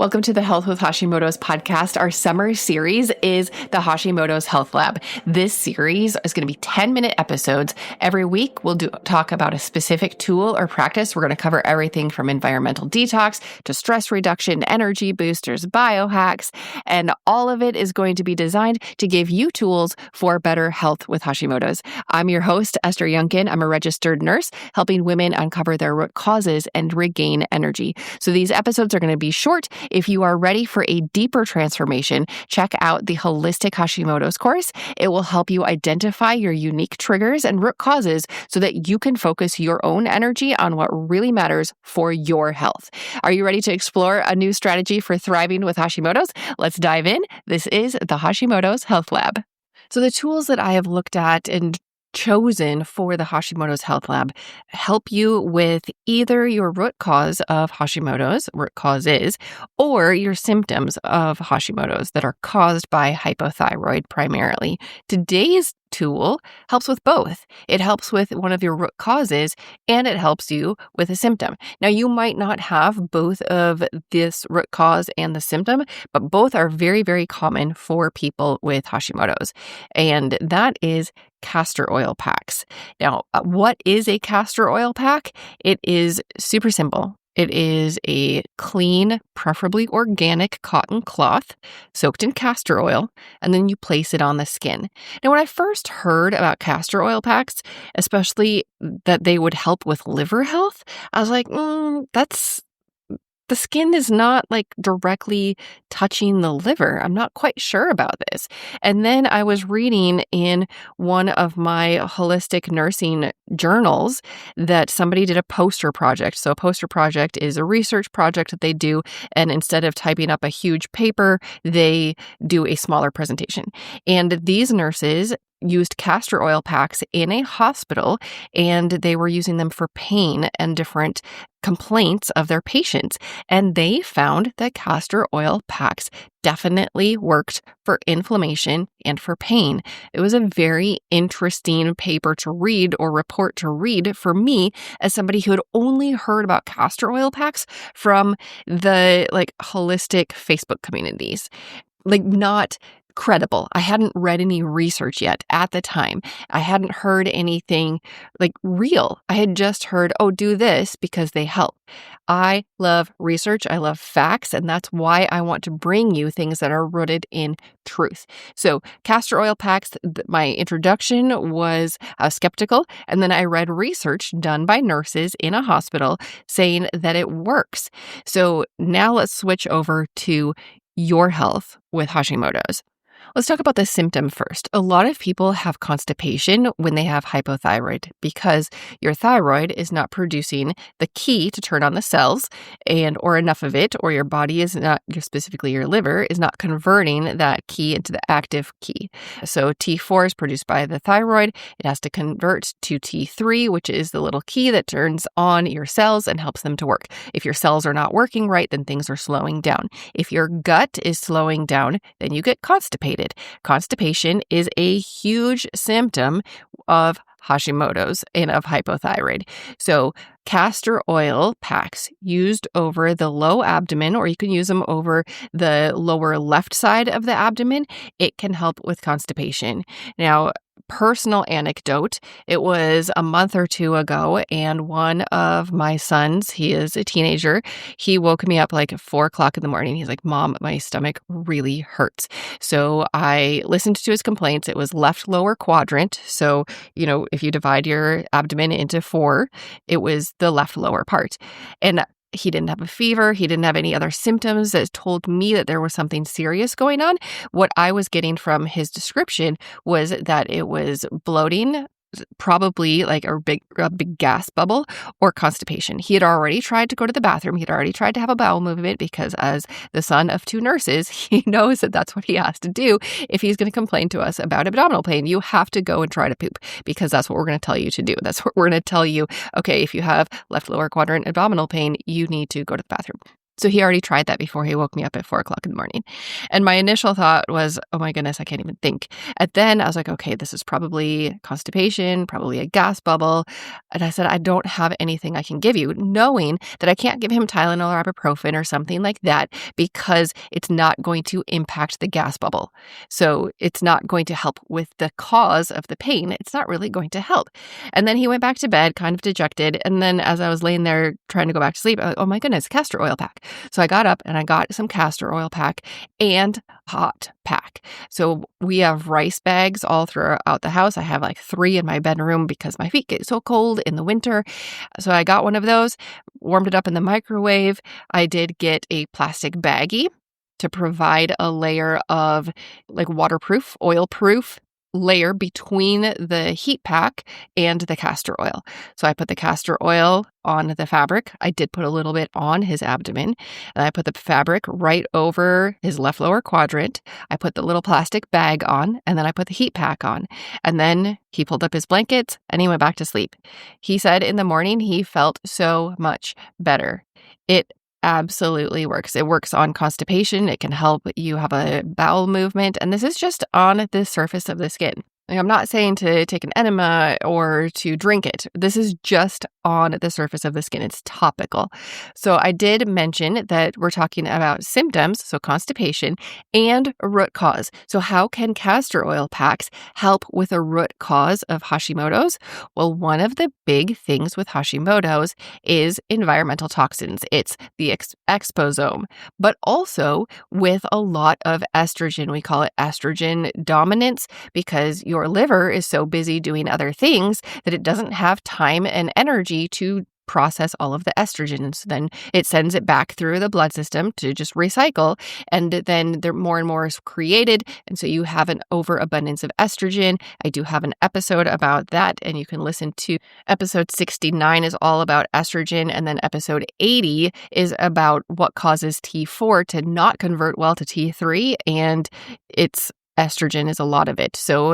Welcome to the Health with Hashimoto's podcast. Our summer series is the Hashimoto's Health Lab. This series is going to be 10-minute episodes. Every week, we'll talk about a specific tool or practice. We're going to cover everything from environmental detox to stress reduction, energy boosters, biohacks, and all of it is going to be designed to give you tools for better health with Hashimoto's. I'm your host, Esther Yunkin. I'm a registered nurse helping women uncover their root causes and regain energy. So these episodes are going to be short. If you are ready for a deeper transformation, check out the Holistic Hashimoto's course. It will help you identify your unique triggers and root causes so that you can focus your own energy on what really matters for your health. Are you ready to explore a new strategy for thriving with Hashimoto's? Let's dive in. This is the Hashimoto's Health Lab. So the tools that I have looked at and chosen for the Hashimoto's Health Lab help you with either your root cause of Hashimoto's, root cause is, or your symptoms of Hashimoto's that are caused by hypothyroid primarily. Today's tool helps with both. It helps with one of your root causes and it helps you with a symptom. Now, you might not have both of this root cause and the symptom, but both are very, very common for people with Hashimoto's. And that is castor oil packs. Now, what is a castor oil pack? It is super simple. It is a clean, preferably organic cotton cloth soaked in castor oil, and then you place it on the skin. Now, when I first heard about castor oil packs, especially that they would help with liver health, I was like, the skin is not like directly touching the liver. I'm not quite sure about this. And then I was reading in one of my holistic nursing journals that somebody did a poster project. So a poster project is a research project that they do. And instead of typing up a huge paper, they do a smaller presentation. And these nurses used castor oil packs in a hospital, and they were using them for pain and different complaints of their patients. And they found that castor oil packs definitely worked for inflammation and for pain. It was a very interesting paper to read or report to read for me as somebody who had only heard about castor oil packs from the holistic Facebook communities. Not credible. I hadn't read any research yet at the time. I hadn't heard anything real. I had just heard, do this because they help. I love research. I love facts. And that's why I want to bring you things that are rooted in truth. So castor oil packs, my introduction was skeptical. And then I read research done by nurses in a hospital saying that it works. So now let's switch over to your health with Hashimoto's. Let's talk about the symptom first. A lot of people have constipation when they have hypothyroid because your thyroid is not producing the key to turn on the cells or enough of it, or your body is not, specifically your liver, is not converting that key into the active key. So T4 is produced by the thyroid. It has to convert to T3, which is the little key that turns on your cells and helps them to work. If your cells are not working right, then things are slowing down. If your gut is slowing down, then you get constipated. Constipation is a huge symptom of Hashimoto's and of hypothyroid. So castor oil packs used over the low abdomen, or you can use them over the lower left side of the abdomen, it can help with constipation. Now, personal anecdote, it was a month or two ago, and one of my sons, he is a teenager, he woke me up at 4:00 in the morning. He's like, "Mom, my stomach really hurts." So I listened to his complaints. It was left lower quadrant. So, if you divide your abdomen into 4, it was the left lower part. And he didn't have a fever. He didn't have any other symptoms that told me that there was something serious going on. What I was getting from his description was that it was bloating, probably a big gas bubble, or constipation. He had already tried to go to the bathroom. He had already tried to have a bowel movement because as the son of 2 nurses, he knows that that's what he has to do if he's going to complain to us about abdominal pain. You have to go and try to poop because that's what we're going to tell you to do. That's what we're going to tell you. Okay, if you have left lower quadrant abdominal pain, you need to go to the bathroom. So he already tried that before he woke me up at 4 o'clock in the morning. And my initial thought was, oh my goodness, I can't even think. And then I was like, okay, this is probably constipation, probably a gas bubble. And I said, I don't have anything I can give you, knowing that I can't give him Tylenol or ibuprofen or something like that because it's not going to impact the gas bubble. So it's not going to help with the cause of the pain. It's not really going to help. And then he went back to bed, kind of dejected. And then as I was laying there trying to go back to sleep, oh my goodness, castor oil pack. So I got up and I got some castor oil pack and hot pack. So we have rice bags all throughout the house. I have like 3 in my bedroom because my feet get so cold in the winter. So I got one of those, warmed it up in the microwave. I did get a plastic baggie to provide a layer of like waterproof, oil-proof layer between the heat pack and the castor oil. So I put the castor oil on the fabric. I did put a little bit on his abdomen, and I put the fabric right over his left lower quadrant. I put the little plastic bag on, and then I put the heat pack on. And then he pulled up his blankets and he went back to sleep. He said in the morning he felt so much better. It absolutely works. It works on constipation. It can help you have a bowel movement. And this is just on the surface of the skin. Like, I'm not saying to take an enema or to drink it. This is just on the surface of the skin. It's topical. So I did mention that we're talking about symptoms, so constipation, and a root cause. So how can castor oil packs help with a root cause of Hashimoto's? Well, one of the big things with Hashimoto's is environmental toxins. It's the exposome, but also with a lot of estrogen. We call it estrogen dominance because your liver is so busy doing other things that it doesn't have time and energy to process all of the estrogen. And so then it sends it back through the blood system to just recycle. And then there more and more is created. And so you have an overabundance of estrogen. I do have an episode about that. And you can listen to episode 69 is all about estrogen. And then episode 80 is about what causes T4 to not convert well to T3. And it's estrogen is a lot of it. So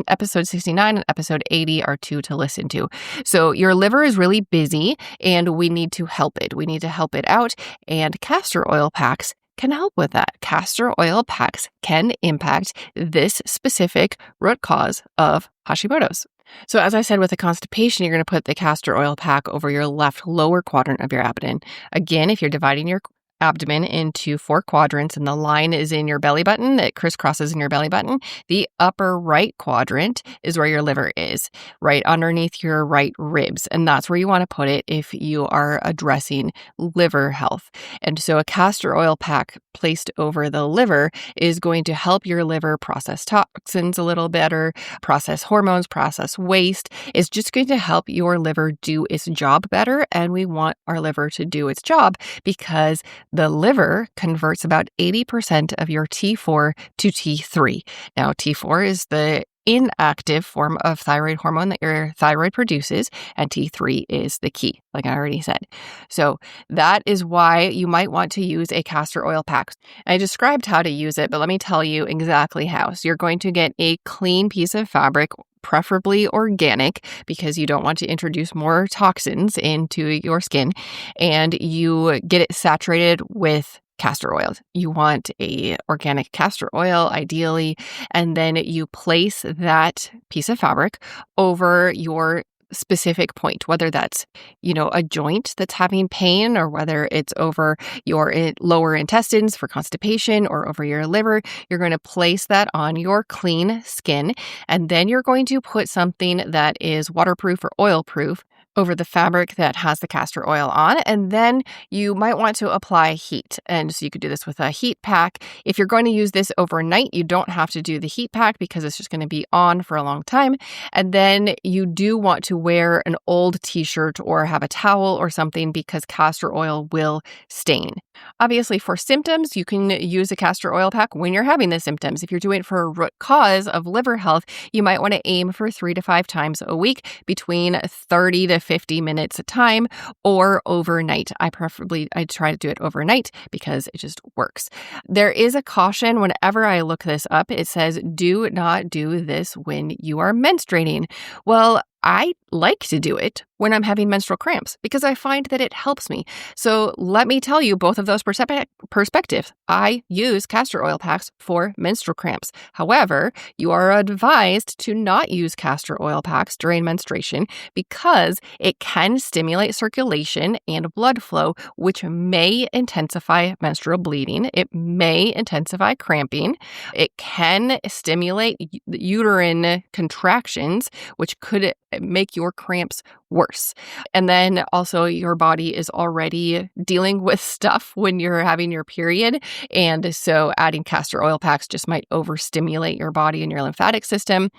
episode 69 and episode 80 are 2 to listen to. So your liver is really busy and we need to help it. We need to help it out. And castor oil packs can help with that. Castor oil packs can impact this specific root cause of Hashimoto's. So as I said, with the constipation, you're going to put the castor oil pack over your left lower quadrant of your abdomen. Again, if you're dividing your abdomen into 4 quadrants and the line is in your belly button, that crisscrosses in your belly button, the upper right quadrant is where your liver is, right underneath your right ribs. And that's where you want to put it if you are addressing liver health. And so a castor oil pack placed over the liver is going to help your liver process toxins a little better, process hormones, process waste. It's just going to help your liver do its job better. And we want our liver to do its job because the liver converts about 80% of your T4 to T3. Now, T4 is the inactive form of thyroid hormone that your thyroid produces, and T3 is the key, like I already said. So that is why you might want to use a castor oil pack. I described how to use it, but let me tell you exactly how. So you're going to get a clean piece of fabric, preferably organic, because you don't want to introduce more toxins into your skin, and you get it saturated with castor oil. You want a organic castor oil, ideally, and then you place that piece of fabric over your specific point, whether that's, a joint that's having pain or whether it's over your lower intestines for constipation or over your liver. You're going to place that on your clean skin, and then you're going to put something that is waterproof or oil-proof over the fabric that has the castor oil on, and then you might want to apply heat. And so you could do this with a heat pack. If you're going to use this overnight, you don't have to do the heat pack because it's just going to be on for a long time. And then you do want to wear an old t-shirt or have a towel or something because castor oil will stain. Obviously, for symptoms, you can use a castor oil pack when you're having the symptoms. If you're doing it for a root cause of liver health, you might want to aim for 3 to 5 times a week between 30 to 50 minutes at a time or overnight. I try to do it overnight because it just works. There is a caution whenever I look this up. It says, do not do this when you are menstruating. Well, I like to do it when I'm having menstrual cramps because I find that it helps me. So let me tell you both of those perspectives. I use castor oil packs for menstrual cramps. However, you are advised to not use castor oil packs during menstruation because it can stimulate circulation and blood flow, which may intensify menstrual bleeding. It may intensify cramping. It can stimulate uterine contractions, which could make your cramps worse. And then also your body is already dealing with stuff when you're having your period. And so adding castor oil packs just might overstimulate your body and your lymphatic system,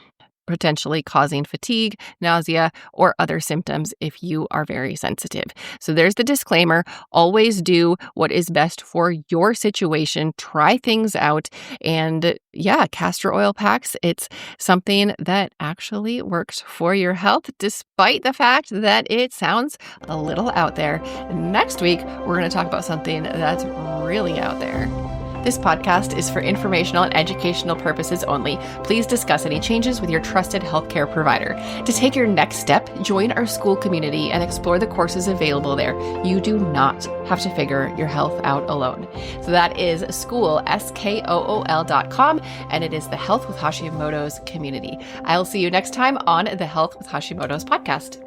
potentially causing fatigue, nausea, or other symptoms if you are very sensitive. So there's the disclaimer. Always do what is best for your situation. Try things out. And yeah, castor oil packs, it's something that actually works for your health, despite the fact that it sounds a little out there. Next week, we're going to talk about something that's really out there. This podcast is for informational and educational purposes only. Please discuss any changes with your trusted healthcare provider. To take your next step, join our school community and explore the courses available there. You do not have to figure your health out alone. So that is school, SKOOL.com, and it is the Health with Hashimoto's community. I'll see you next time on the Health with Hashimoto's podcast.